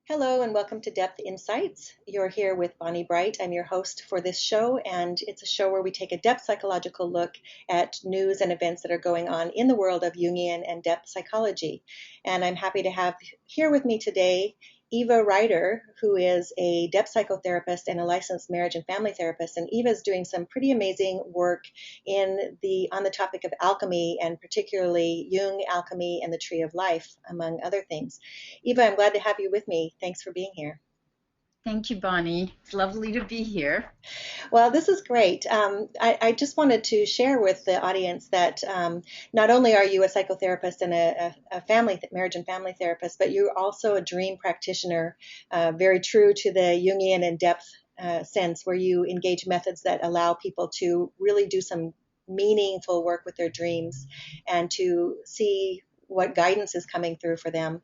Hello and welcome to Depth Insights. You're here with Bonnie Bright. I'm your host for this show, and it's a show where we take a depth psychological look at news and events that are going on in the world of Jungian and depth psychology. And I'm happy to have here with me today Eva Rider, who is a depth psychotherapist and a licensed marriage and family therapist. And Eva is doing some pretty amazing work on the topic of alchemy, and particularly Jung, alchemy, and the Tree of Life, among other things. Eva, I'm glad to have you with me. Thanks for being here. Thank you, Bonnie. It's lovely to be here. Well, this is great. I just wanted to share with the audience that not only are you a psychotherapist and a marriage and family therapist, but you're also a dream practitioner, very true to the Jungian and depth sense, where you engage methods that allow people to really do some meaningful work with their dreams and to see what guidance is coming through for them.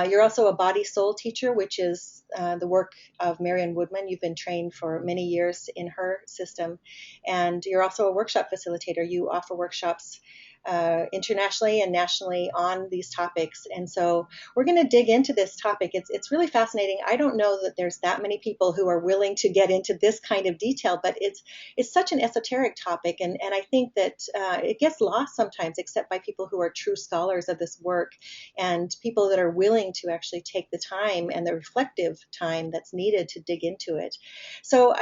You're also a body-soul teacher, which is the work of Marion Woodman. You've been trained for many years in her system. And you're also a workshop facilitator. You offer workshops internationally and nationally on these topics. And so we're going to dig into this topic. It's really fascinating. I don't know that there's that many people who are willing to get into this kind of detail, but it's such an esoteric topic. And I think that it gets lost sometimes, except by people who are true scholars of this work and people that are willing to actually take the time and the reflective time that's needed to dig into it. So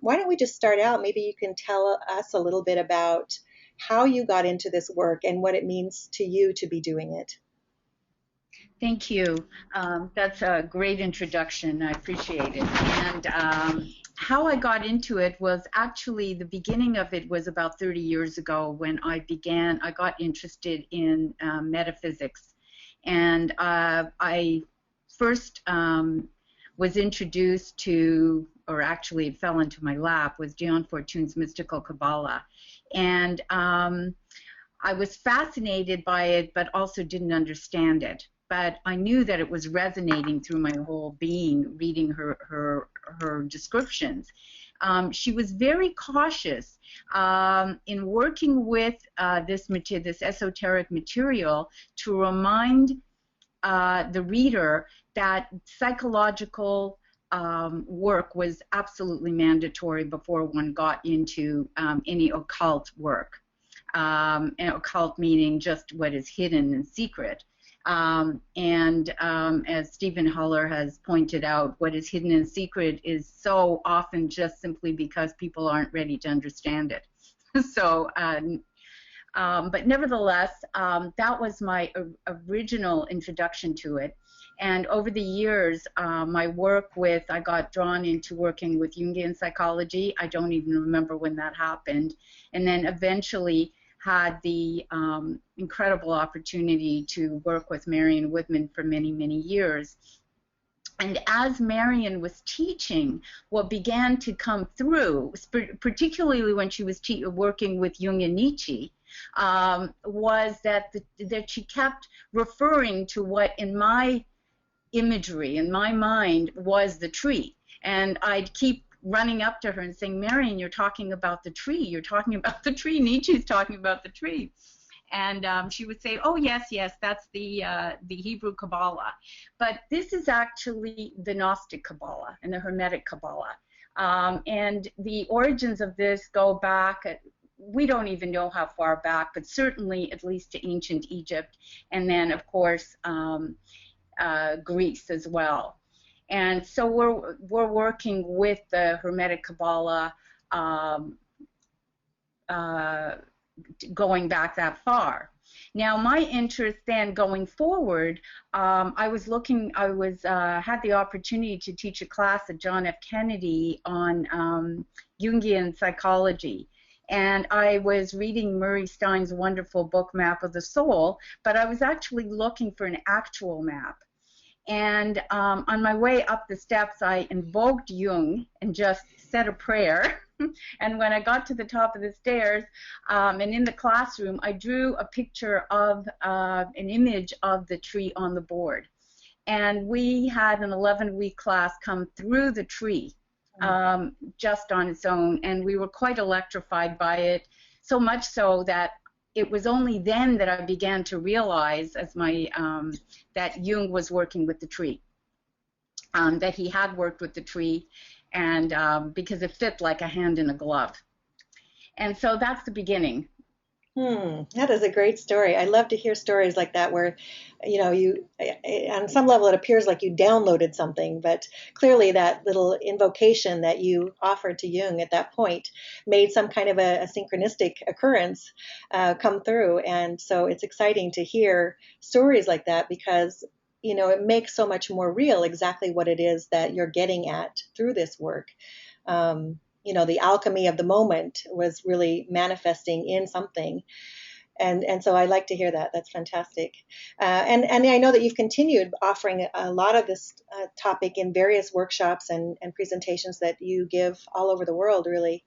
why don't we just start out? Maybe you can tell us a little bit about how you got into this work and what it means to you to be doing it. Thank you. That's a great introduction. I appreciate it. And how I got into it was actually the beginning of it was about 30 years ago when I got interested in metaphysics. And I first was introduced to, or actually it fell into my lap, was John Fortune's mystical Kabbalah. And I was fascinated by it, but also didn't understand it. But I knew that it was resonating through my whole being, reading her descriptions. She was very cautious in working with this esoteric material to remind the reader that psychological work was absolutely mandatory before one got into any occult work. And occult meaning just what is hidden and secret. As Stephen Heller has pointed out, what is hidden and secret is so often just simply because people aren't ready to understand it. So, but nevertheless, that was my original introduction to it. And over the years, I got drawn into working with Jungian psychology. I don't even remember when that happened. And then eventually had the incredible opportunity to work with Marion Woodman for many, many years. And as Marion was teaching, what began to come through, particularly when she was working with Jung and Nietzsche, was that she kept referring to what in my imagery, in my mind, was the tree. And I'd keep running up to her and saying, Marion, you're talking about the tree. You're talking about the tree. Nietzsche's talking about the tree. And she would say, oh, yes, that's the Hebrew Kabbalah. But this is actually the Gnostic Kabbalah and the Hermetic Kabbalah. And the origins of this go back, we don't even know how far back, but certainly at least to ancient Egypt. And then, of course, Greece as well. And so we're working with the Hermetic Kabbalah going back that far. Now, my interest then going forward, I had the opportunity to teach a class at John F. Kennedy on Jungian psychology. And I was reading Murray Stein's wonderful book, Map of the Soul, but I was actually looking for an actual map. And on my way up the steps, I invoked Jung and just said a prayer. And when I got to the top of the stairs and in the classroom, I drew a picture of an image of the tree on the board. And we had an 11-week class come through the tree just on its own. And we were quite electrified by it, so much so that it was only then that I began to realize that Jung was working with the tree. that he had worked with the tree, and because it fit like a hand in a glove. And so that's the beginning. That is a great story. I love to hear stories like that where, you, on some level, it appears like you downloaded something, but clearly that little invocation that you offered to Jung at that point made some kind of a synchronistic occurrence come through. And so it's exciting to hear stories like that because, it makes so much more real exactly what it is that you're getting at through this work. The alchemy of the moment was really manifesting in something. And so I like to hear that. That's fantastic. And I know that you've continued offering a lot of this topic in various workshops and presentations that you give all over the world, really.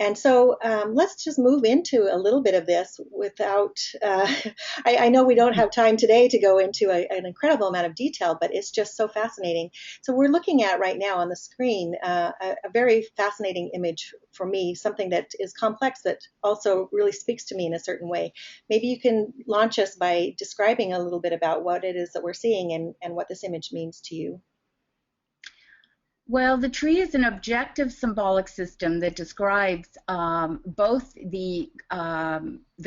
And so let's just move into a little bit of this without, I know we don't have time today to go into an incredible amount of detail, but it's just so fascinating. So we're looking at right now on the screen a very fascinating image for me, something that is complex that also really speaks to me in a certain way. Maybe you can launch us by describing a little bit about what it is that we're seeing and what this image means to you. Well, the tree is an objective symbolic system that describes both the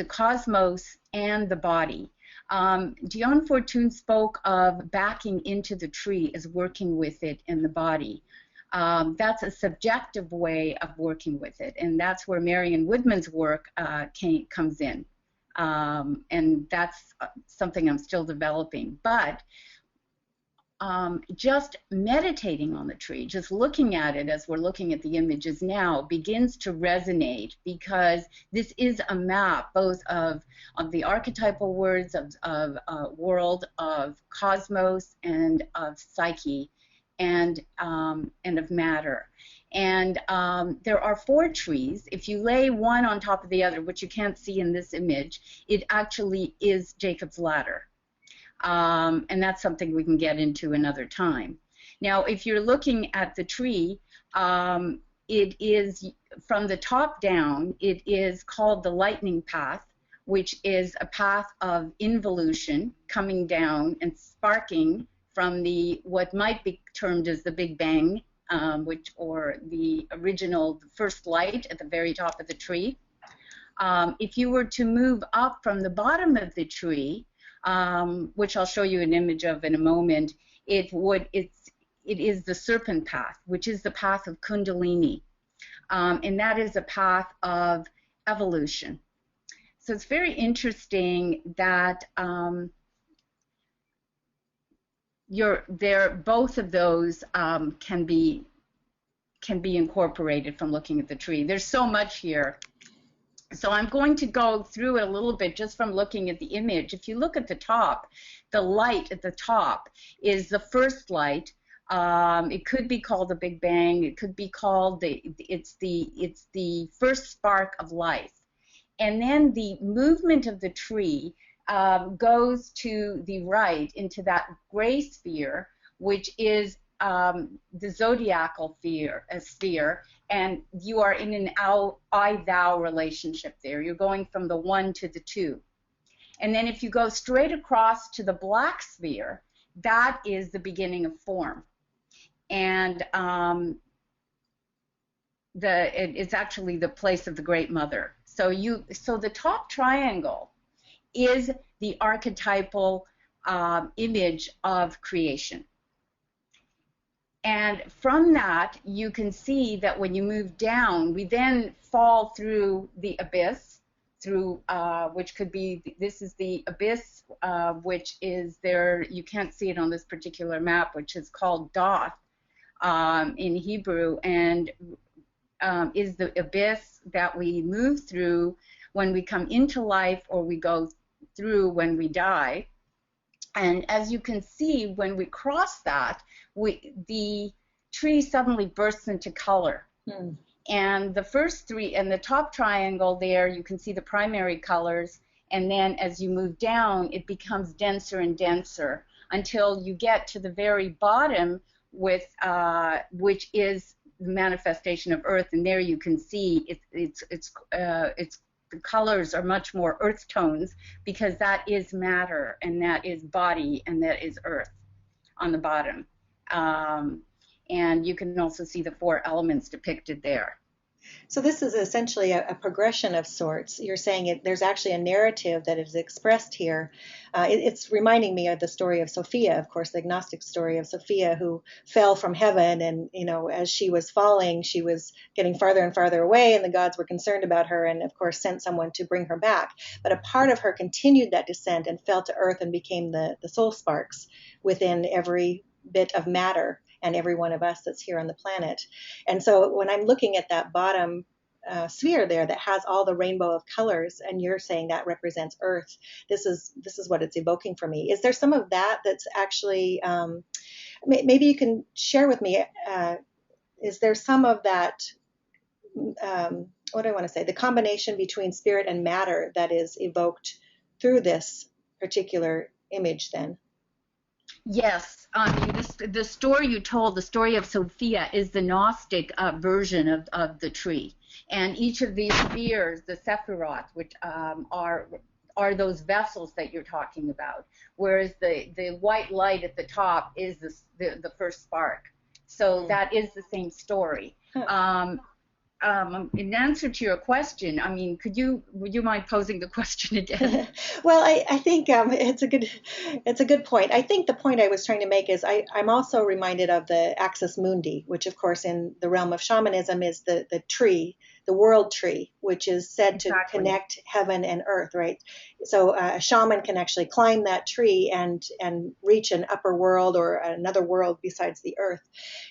cosmos and the body. Dion Fortune spoke of backing into the tree as working with it in the body. That's a subjective way of working with it, and that's where Marion Woodman's work comes in. And that's something I'm still developing. But just meditating on the tree, just looking at it as we're looking at the images now, begins to resonate because this is a map both of the archetypal words of world, of cosmos, and of psyche, and of matter. And there are 4 trees. If you lay one on top of the other, which you can't see in this image, it actually is Jacob's ladder. And that's something we can get into another time. Now, if you're looking at the tree, it is from the top down, it is called the lightning path, which is a path of involution coming down and sparking from what might be termed as the Big Bang, or the original, the first light at the very top of the tree. If you were to move up from the bottom of the tree, which I'll show you an image of in a moment, it is the serpent path, which is the path of Kundalini, and that is a path of evolution. So it's very interesting that both of those can be incorporated from looking at the tree. There's so much here. So I'm going to go through it a little bit just from looking at the image. If you look at the top, the light at the top is the first light. It could be called the Big Bang. It could be called it's the first spark of life. And then the movement of the tree goes to the right into that gray sphere, which is the zodiacal sphere, and you are in an I-thou relationship there. You're going from the 1 to the 2. And then if you go straight across to the black sphere, that is the beginning of form. And it's actually the place of the Great Mother. So the top triangle is the archetypal image of creation. And from that, you can see that when you move down, we then fall through the abyss, which could be, this is the abyss, which is there, you can't see it on this particular map, which is called Doth in Hebrew, and is the abyss that we move through when we come into life, or we go through when we die. And as you can see, when we cross that, the tree suddenly bursts into color. And the first 3, and the top triangle there, you can see the primary colors, and then as you move down, it becomes denser and denser until you get to the very bottom, which is the manifestation of earth. And there you can see the colors are much more earth tones, because that is matter, and that is body, and that is earth on the bottom. And you can also see the 4 elements depicted there. So this is essentially a progression of sorts. You're saying there's actually a narrative that is expressed here. It's reminding me of the story of Sophia, of course, the agnostic story of Sophia, who fell from heaven. And, as she was falling, she was getting farther and farther away, and the gods were concerned about her and, of course, sent someone to bring her back. But a part of her continued that descent and fell to earth and became the soul sparks within every bit of matter and every one of us that's here on the planet. And so when I'm looking at that bottom sphere there that has all the rainbow of colors, and you're saying that represents Earth, this is what it's evoking for me. Is there some of that that's actually, maybe you can share with me, is there some of that, what do I want to say, the combination between spirit and matter that is evoked through this particular image then? Yes, the story you told, the story of Sophia, is the Gnostic version of the tree. And each of these spheres, the Sephiroth, which are those vessels that you're talking about, whereas the white light at the top is the first spark. So that is the same story. In answer to your question, I mean, would you mind posing the question again? Well, I think it's a good point. I think the point I was trying to make is I'm also reminded of the axis mundi, which of course in the realm of shamanism is the tree, the world tree, which is said to connect heaven and earth, right? So a shaman can actually climb that tree and reach an upper world or another world besides the earth.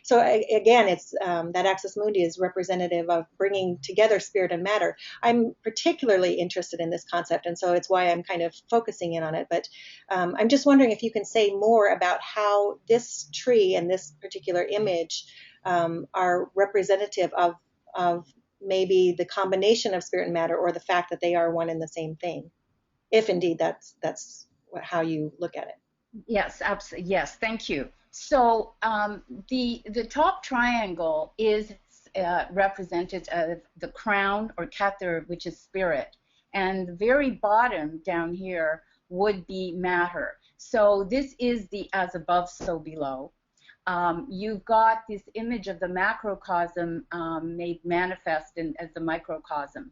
So again, it's that axis mundi is representative of bringing together spirit and matter. I'm particularly interested in this concept, and so it's why I'm kind of focusing in on it. But I'm just wondering if you can say more about how this tree and this particular image are representative of maybe the combination of spirit and matter, or the fact that they are one and the same thing, if indeed that's how you look at it. Yes, absolutely. Yes, thank you. So the top triangle is represented as the crown or Kether, which is spirit, and the very bottom down here would be matter. So this is the as above, so below. You've got this image of the macrocosm made manifest as the microcosm,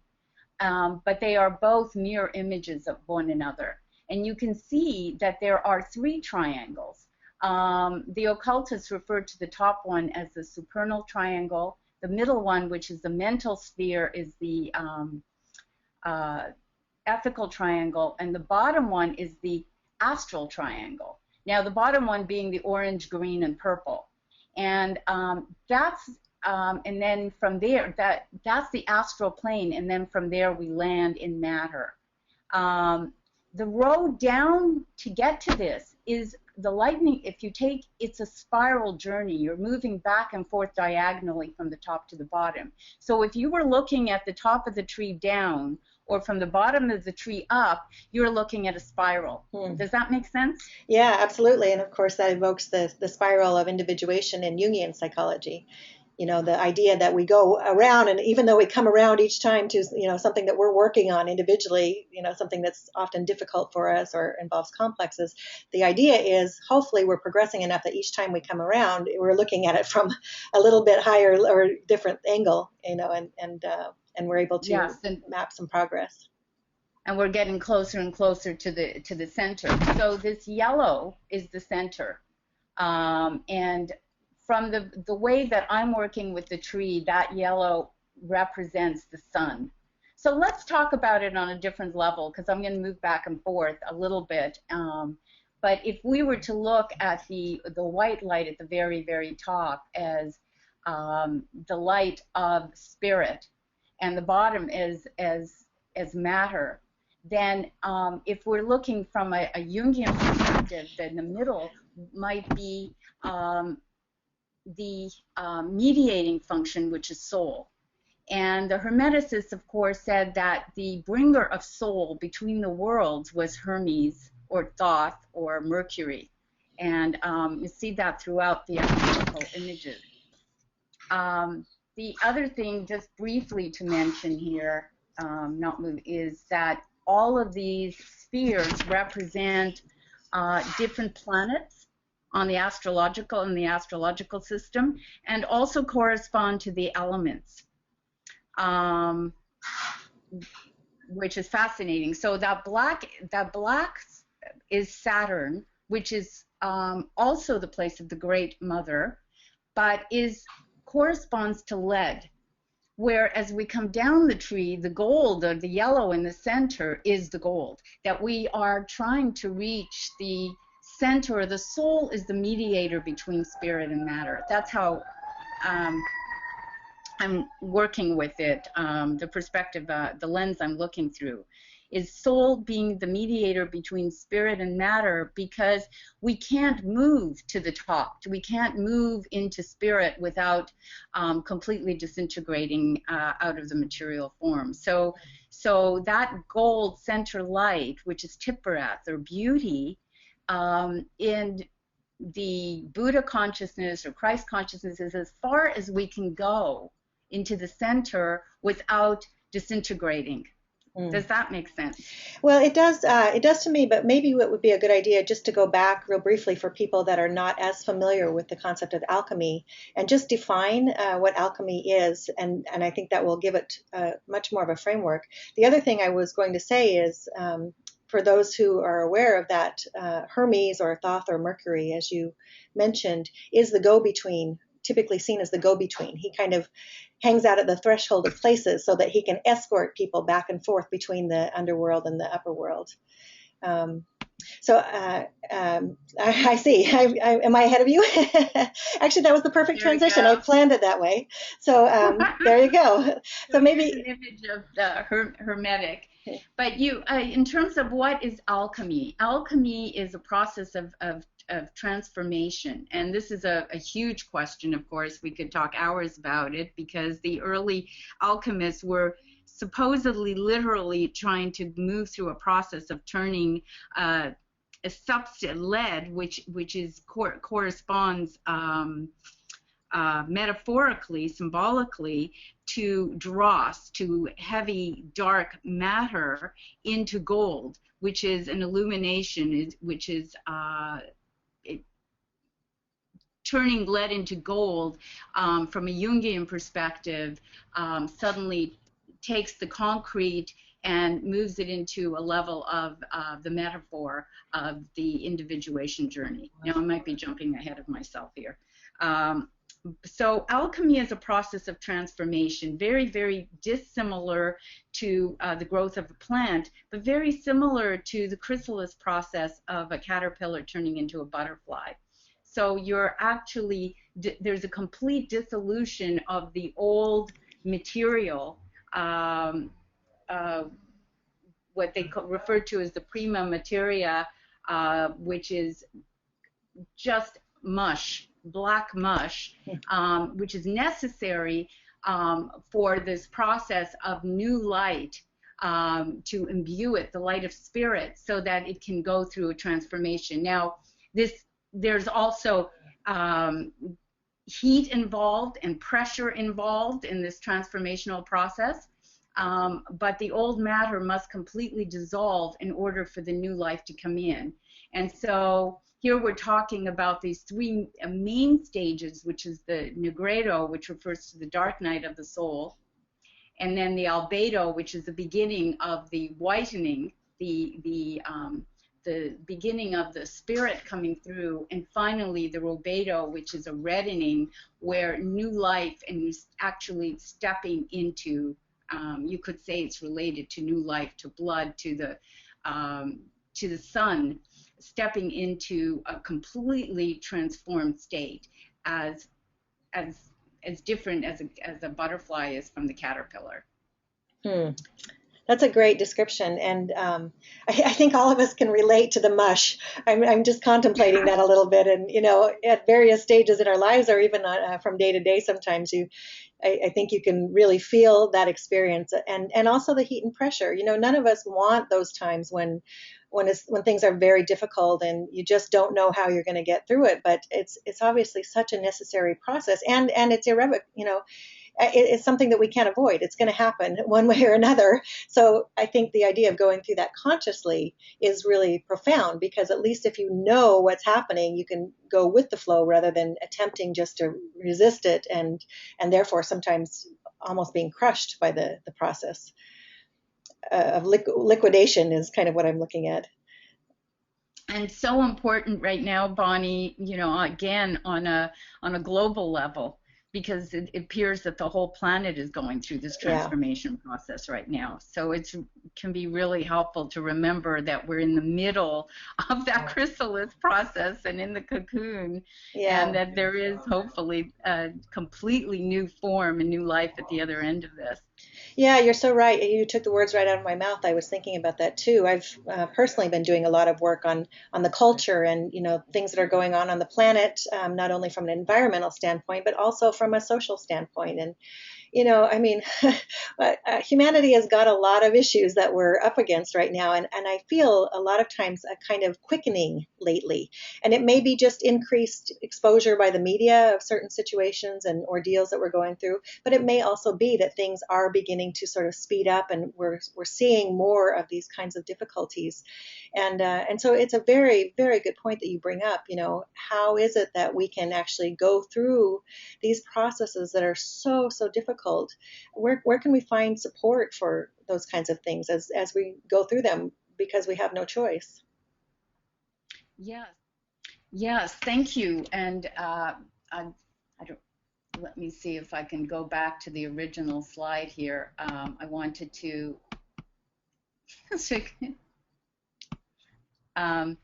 but they are both mirror images of one another. And you can see that there are 3 triangles. The occultists refer to the top one as the supernal triangle. The middle one, which is the mental sphere, is the ethical triangle, and the bottom one is the astral triangle. Now, the bottom one being the orange, green, and purple, and and then from there, that's the astral plane, and then from there we land in matter. The road down to get to this is the lightning. If you take, it's a spiral journey. You're moving back and forth diagonally from the top to the bottom. So if you were looking at the top of the tree down, or from the bottom of the tree up, you're looking at a spiral. Does that make sense? Yeah, absolutely. And of course, that evokes the spiral of individuation in Jungian psychology. The idea that we go around, and even though we come around each time to, something that we're working on individually, something that's often difficult for us or involves complexes, the idea is hopefully we're progressing enough that each time we come around, we're looking at it from a little bit higher or different angle, and we're able to map some progress. And we're getting closer and closer to the center. So this yellow is the center, and from the way that I'm working with the tree, that yellow represents the sun. So let's talk about it on a different level, because I'm going to move back and forth a little bit. But if we were to look at the white light at the very, very top as the light of spirit, and the bottom is as matter, then if we're looking from a Jungian perspective, then the middle might be the mediating function, which is soul. And the Hermeticists, of course, said that the bringer of soul between the worlds was Hermes, or Thoth, or Mercury. And you see that throughout the alchemical images. The other thing, just briefly to mention here, is that all of these spheres represent different planets. on the astrological and the astrological system, and also correspond to the elements, which is fascinating. So that black is Saturn, which is also the place of the Great Mother, but corresponds to lead. Where as we come down the tree, the gold or the yellow in the center is the gold, that we are trying to reach the center. The soul is the mediator between spirit and matter. That's how I'm working with it. The perspective, the lens I'm looking through is soul being the mediator between spirit and matter, because we can't move to the top. We can't move into spirit without completely disintegrating out of the material form. So that gold center light, which is Tiparath or beauty, in the Buddha consciousness or Christ consciousness, is as far as we can go into the center without disintegrating. Does that make sense? Well, it does. It does to me, but maybe it would be a good idea just to go back real briefly for people that are not as familiar with the concept of alchemy, and just define what alchemy is, and I think that will give it much more of a framework. The other thing I was going to say is, for those who are aware of that, Hermes or Thoth or Mercury, as you mentioned, is the go-between, typically seen as the go-between. He kind of hangs out at the threshold of places so that he can escort people back and forth between the underworld and the upper world. I see. Am I ahead of you? Actually, that was the perfect transition. I planned it that way. So there you go. So maybe an image of the Hermetic. But you, in terms of what is alchemy? Alchemy is a process of transformation, and this is a huge question. Of course, we could talk hours about it, because the early alchemists were supposedly literally trying to move through a process of turning a substance, lead, which corresponds metaphorically, symbolically, to dross, to heavy dark matter, into gold, which is an illumination, which is turning lead into gold, from a Jungian perspective, suddenly takes the concrete and moves it into a level of the metaphor of the individuation journey. Now, I might be jumping ahead of myself here. So alchemy is a process of transformation, very, very dissimilar to the growth of a plant, but very similar to the chrysalis process of a caterpillar turning into a butterfly. So you're actually, there's a complete dissolution of the old material, what they refer to as the prima materia, which is just mush, black mush, which is necessary for this process of new light, to imbue it, the light of spirit, so that it can go through a transformation. Now, there's also heat involved and pressure involved in this transformational process, but the old matter must completely dissolve in order for the new life to come in. And so here we're talking about these three main stages, which is the negredo, which refers to the dark night of the soul, and then the albedo, which is the beginning of the whitening, the beginning of the spirit coming through, and finally the rubedo, which is a reddening, where new life and actually stepping into, you could say it's related to new life, to blood, to the sun, stepping into a completely transformed state, as different as a butterfly is from the caterpillar. That's a great description, and I think all of us can relate to the mush. I'm just contemplating that a little bit, and at various stages in our lives, or even from day to day, sometimes I think you can really feel that experience, and also the heat and pressure. None of us want those times when things are very difficult and you just don't know how you're going to get through it. But it's obviously such a necessary process, and it's irrevocable. it's something that we can't avoid. It's going to happen one way or another. So I think the idea of going through that consciously is really profound, because at least if you know what's happening, you can go with the flow rather than attempting just to resist it, and therefore sometimes almost being crushed by the process of liquidation is kind of what I'm looking at. And so important right now, Bonnie, again, on a global level, because it appears that the whole planet is going through this transformation process right now. So it can be really helpful to remember that we're in the middle of that chrysalis process and in the cocoon, and that there is hopefully a completely new form and new life at the other end of this. Yeah, you're so right. You took the words right out of my mouth. I was thinking about that too. I've personally been doing a lot of work on the culture and things that are going on the planet, not only from an environmental standpoint, but also from a social standpoint. And I mean, humanity has got a lot of issues that we're up against right now. And I feel a lot of times a kind of quickening lately. And it may be just increased exposure by the media of certain situations and ordeals that we're going through. But it may also be that things are beginning to sort of speed up, and we're seeing more of these kinds of difficulties. And so it's a very, very good point that you bring up. How is it that we can actually go through these processes that are so difficult? Where can we find support for those kinds of things as we go through them, because we have no choice? Yes, thank you. And I don't. Let me see if I can go back to the original slide here. I wanted to. When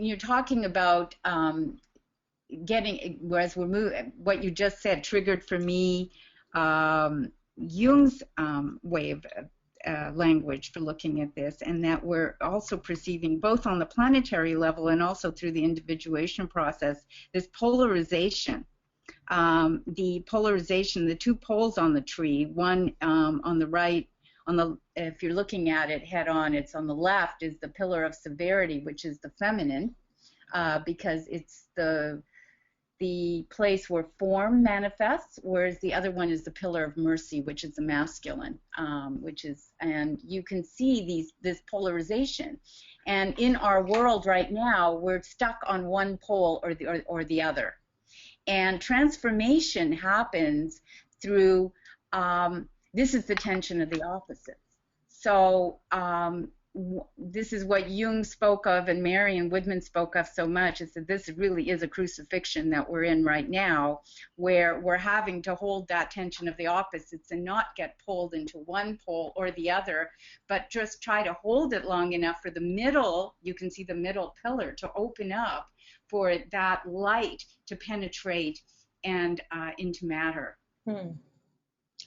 you're talking about getting, as we're moving, what you just said triggered for me Jung's way of language for looking at this, and that we're also perceiving both on the planetary level and also through the individuation process, this polarization. The polarization, the two poles on the tree, one on the right, if you're looking at it head on, it's on the left is the pillar of severity, which is the feminine, because it's the place where form manifests, whereas the other one is the pillar of mercy, which is the masculine, and you can see this polarization. And in our world right now, we're stuck on one pole or the other. And transformation happens through, this is the tension of the opposites. So this is what Jung spoke of and Marion Woodman spoke of so much, is that this really is a crucifixion that we're in right now, where we're having to hold that tension of the opposites and not get pulled into one pole or the other, but just try to hold it long enough for the middle, you can see the middle pillar, to open up for that light to penetrate and into matter.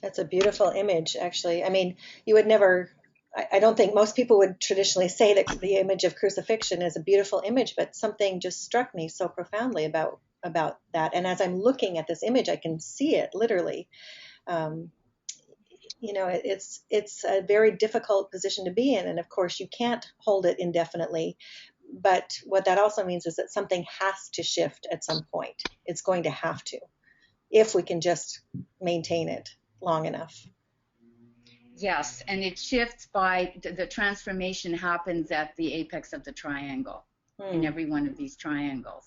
That's a beautiful image, actually. I mean, you would never, I don't think most people would traditionally say that the image of crucifixion is a beautiful image, but something just struck me so profoundly about that. And as I'm looking at this image, I can see it literally. It's a very difficult position to be in, and of course you can't hold it indefinitely. But what that also means is that something has to shift at some point. It's going to have to, if we can just maintain it long enough. Yes, and it shifts by the transformation happens at the apex of the triangle in every one of these triangles.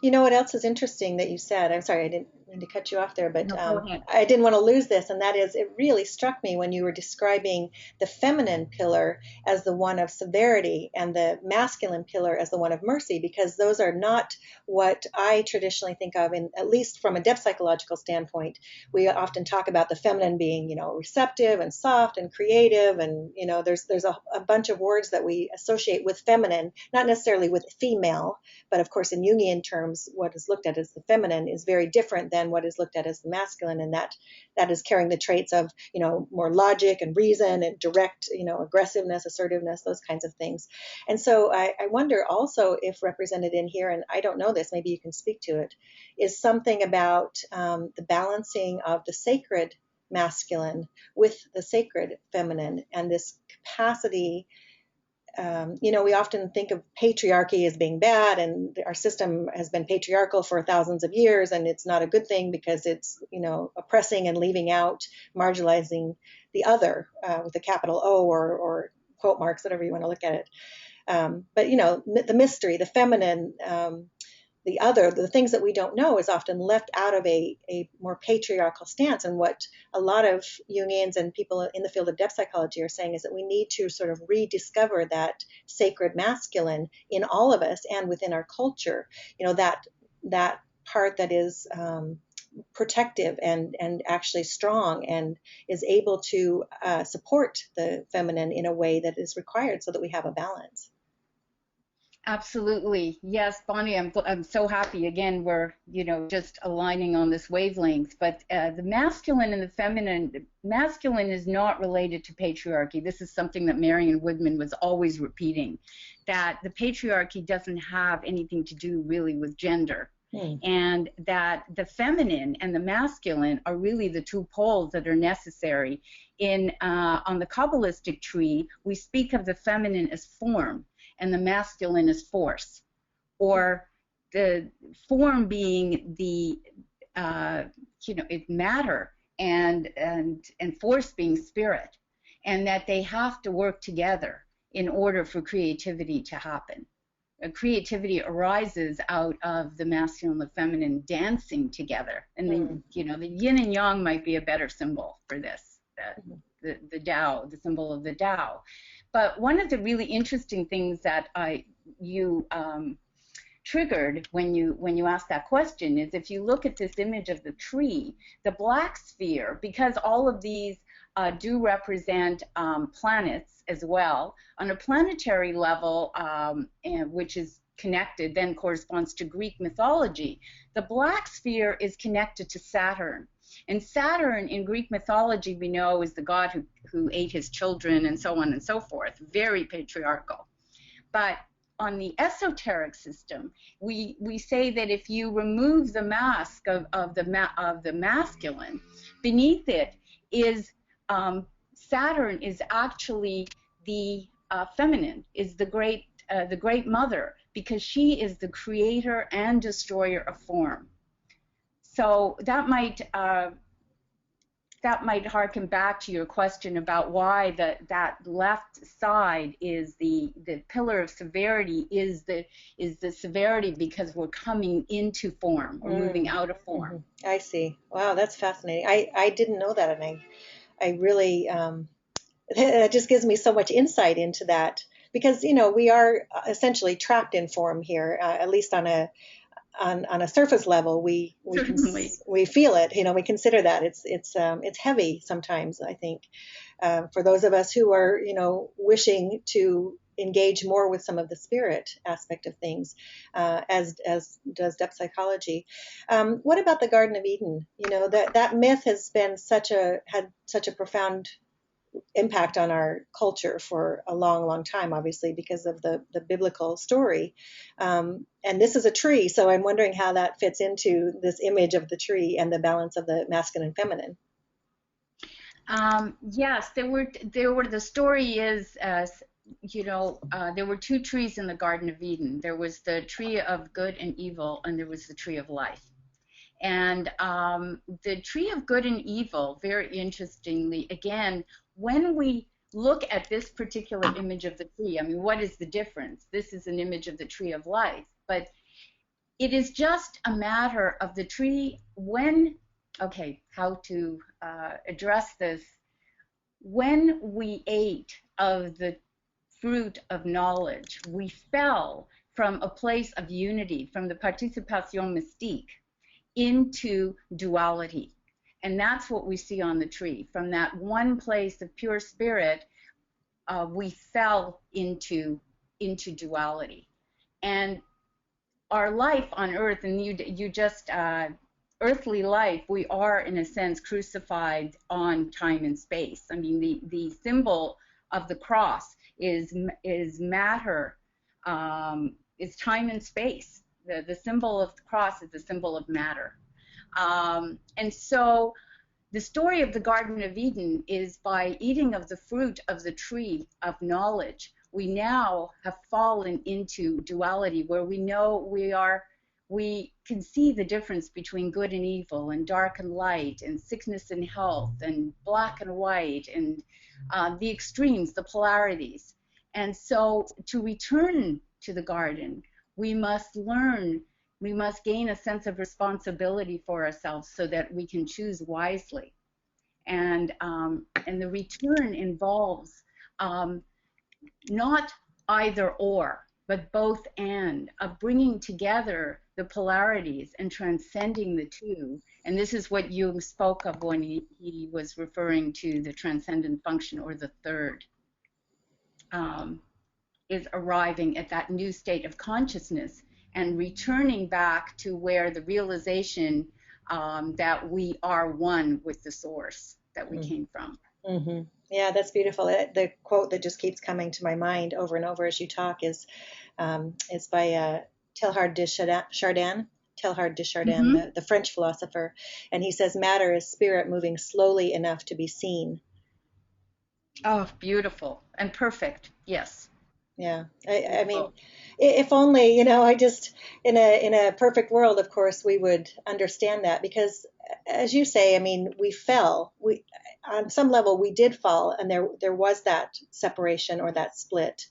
You know what else is interesting that you said? I'm sorry, I didn't mean to cut you off there, but no, I didn't want to lose this, and that is, it really struck me when you were describing the feminine pillar as the one of severity and the masculine pillar as the one of mercy, because those are not what I traditionally think of, in, at least from a depth psychological standpoint. We often talk about the feminine being, receptive and soft and creative, and there's a bunch of words that we associate with feminine, not necessarily with female, but of course in Jungian terms, what is looked at as the feminine is very different than what is looked at as the masculine, and that is carrying the traits of more logic and reason and direct aggressiveness, assertiveness, those kinds of things. And so I wonder also if represented in here, and I don't know this, maybe you can speak to it, is something about the balancing of the sacred masculine with the sacred feminine, and this capacity we often think of patriarchy as being bad, and our system has been patriarchal for thousands of years, and it's not a good thing because it's, oppressing and leaving out, marginalizing the other, with a capital O or quote marks, whatever you want to look at it. But the mystery, the feminine, the other, the things that we don't know is often left out of a more patriarchal stance. And what a lot of Jungians and people in the field of depth psychology are saying is that we need to sort of rediscover that sacred masculine in all of us and within our culture, that part that is protective and actually strong and is able to support the feminine in a way that is required so that we have a balance. Absolutely. Yes, Bonnie, I'm so happy. Again, we're, just aligning on this wavelength. But the masculine and the feminine, masculine is not related to patriarchy. This is something that Marion Woodman was always repeating, that the patriarchy doesn't have anything to do really with gender. And that the feminine and the masculine are really the two poles that are necessary. On the Kabbalistic tree, we speak of the feminine as form and the masculine as force, or the form being the it's matter, and force being spirit, and that they have to work together in order for creativity to happen. Creativity arises out of the masculine and the feminine dancing together, and the yin and yang might be a better symbol for this, the Tao, the symbol of the Tao. But one of the really interesting things that you triggered when you asked that question is, if you look at this image of the tree, the black sphere, because all of these do represent planets as well, on a planetary level, which is connected, then corresponds to Greek mythology. The black sphere is connected to Saturn. And Saturn in Greek mythology, we know, is the god who ate his children and so on and so forth, very patriarchal. But on the esoteric system, we say that if you remove the mask of the masculine, beneath it is Saturn is actually the feminine, is the great mother, because she is the creator and destroyer of form. So that might harken back to your question about why that left side is the pillar of severity, is the severity because we're coming into form, or moving out of form. I see. Wow, that's fascinating. I didn't know that, and I really it just gives me so much insight into that, because we are essentially trapped in form here, at least on a surface level. We feel it. We consider that it's heavy sometimes. I think for those of us who are wishing to engage more with some of the spirit aspect of things, as does depth psychology. What about the Garden of Eden? That myth has been had such a profound impact on our culture for a long, long time, obviously, because of the biblical story. And this is a tree, so I'm wondering how that fits into this image of the tree and the balance of the masculine and feminine. Yes, there were. The story is, there were two trees in the Garden of Eden. There was the tree of good and evil, and there was the tree of life. And the tree of good and evil, very interestingly, again, when we look at this particular image of the tree, I mean, what is the difference? This is an image of the tree of life, but it is just a matter of the tree how to address this. When we ate of the fruit of knowledge, we fell from a place of unity, from the participation mystique, into duality. And that's what we see on the tree. From that one place of pure spirit, we fell into duality. And our life on earth, and you just earthly life, we are in a sense crucified on time and space. I mean, the symbol of the cross is matter, is time and space. The symbol of the cross is the symbol of matter. And so the story of the Garden of Eden is, by eating of the fruit of the tree of knowledge, we now have fallen into duality, where we know we can see the difference between good and evil, and dark and light, and sickness and health, and black and white, and the extremes, the polarities. And so to return to the garden, we must learn, we must gain a sense of responsibility for ourselves so that we can choose wisely. And the return involves not either or, but both and, of bringing together the polarities and transcending the two. And this is what Jung spoke of when he was referring to the transcendent function, or the third, is arriving at that new state of consciousness and returning back to where the realization that we are one with the source that we came from. Mm-hmm. Yeah, that's beautiful. The quote that just keeps coming to my mind over and over as you talk is by Teilhard de Chardin. Teilhard de Chardin, the French philosopher, and he says, "Matter is spirit moving slowly enough to be seen." Oh, beautiful and perfect. Yes. Yeah, I mean, if only, I just, in a perfect world, of course, we would understand that, because, as you say, I mean, we fell. On some level, we did fall, and there was that separation or that split,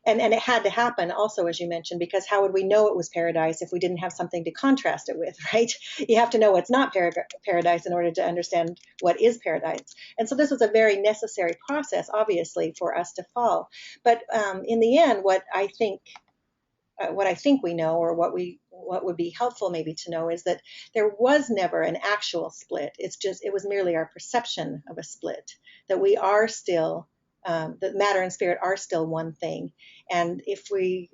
and it had to happen also, as you mentioned, because how would we know it was paradise if we didn't have something to contrast it with, right? You have to know what's not paradise in order to understand what is paradise. And so this was a very necessary process, obviously, for us to fall. But in the end, what I think we know, or what would be helpful maybe to know, is that there was never an actual split. It was merely our perception of a split, that we are still, that matter and spirit are still one thing. And if we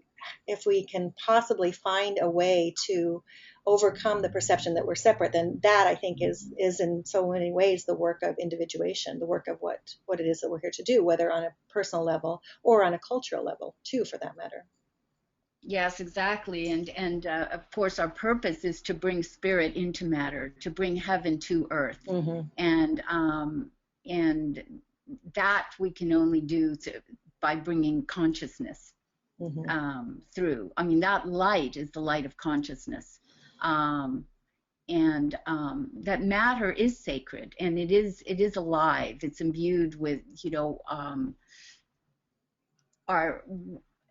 can possibly find a way to overcome the perception that we're separate, then that, I think, is in so many ways the work of individuation, the work of what it is that we're here to do, whether on a personal level or on a cultural level too, for that matter. Yes, exactly. And of course, our purpose is to bring spirit into matter, to bring heaven to earth. And that we can only do by bringing consciousness through. I mean, that light is the light of consciousness. And that matter is sacred, and it is alive. It's imbued with,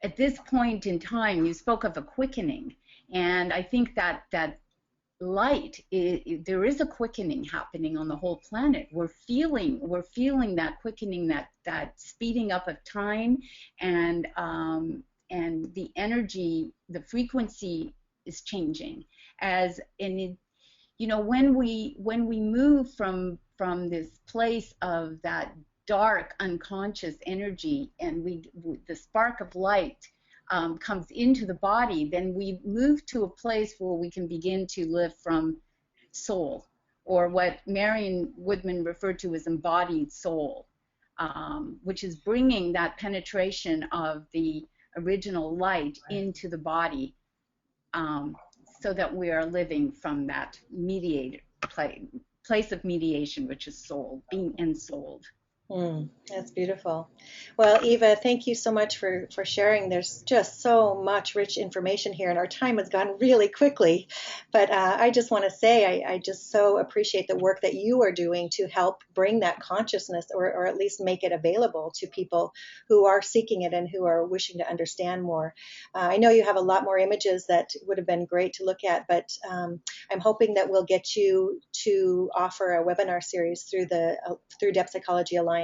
at this point in time, you spoke of a quickening, and I think that light, there is a quickening happening on the whole planet. We're feeling that quickening, that speeding up of time, and the energy, the frequency is changing. When we move from this place of that dark unconscious energy, and the spark of light comes into the body, then we move to a place where we can begin to live from soul, or what Marion Woodman referred to as embodied soul, which is bringing that penetration of the original light into the body, so that we are living from that mediated place of mediation, which is soul, being ensouled. That's beautiful. Well, Eva, thank you so much for sharing. There's just so much rich information here, and our time has gone really quickly. But I just want to say I just so appreciate the work that you are doing to help bring that consciousness, or at least make it available to people who are seeking it and who are wishing to understand more. I know you have a lot more images that would have been great to look at, but I'm hoping that we'll get you to offer a webinar series through Depth Psychology Alliance,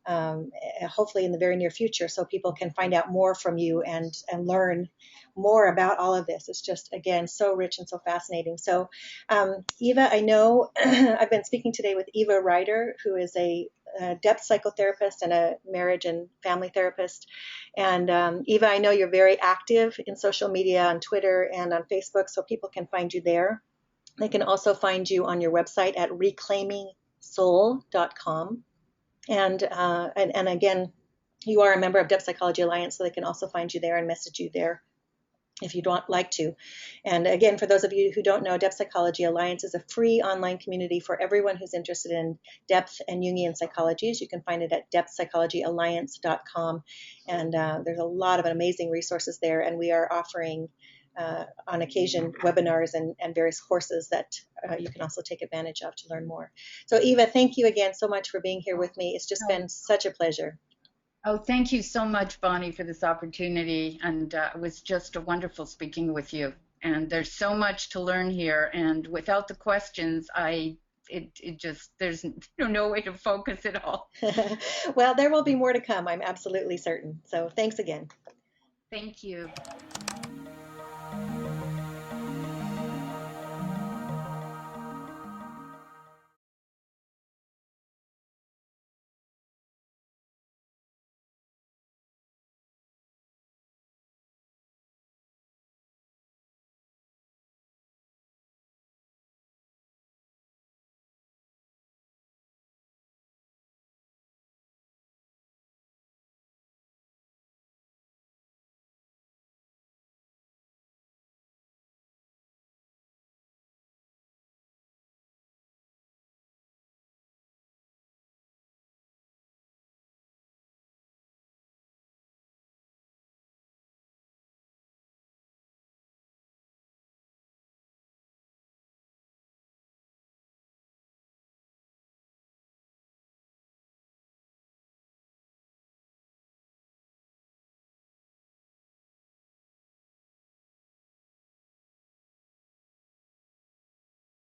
hopefully in the very near future, so people can find out more from you and learn more about all of this. It's just, again, so rich and so fascinating. So Eva, I know I've been speaking today with Eva Rider, who is a depth psychotherapist and a marriage and family therapist. And Eva, I know you're very active in social media, on Twitter and on Facebook, so people can find you there. They can also find you on your website at reclaimingsoul.com. And again, you are a member of Depth Psychology Alliance, so they can also find you there and message you there. if you don't like to. And again, for those of you who don't know, Depth Psychology Alliance is a free online community for everyone who's interested in depth and Jungian psychologies. You can find it at depthpsychologyalliance.com. And there's a lot of amazing resources there. And we are offering, on occasion, webinars and various courses that you can also take advantage of to learn more. So Eva, thank you again so much for being here with me. It's just been such a pleasure. Oh, thank you so much, Bonnie, for this opportunity. And it was just wonderful speaking with you. And there's so much to learn here. And without the questions, it just, there's no way to focus it all. Well, there will be more to come. I'm absolutely certain. So thanks again. Thank you.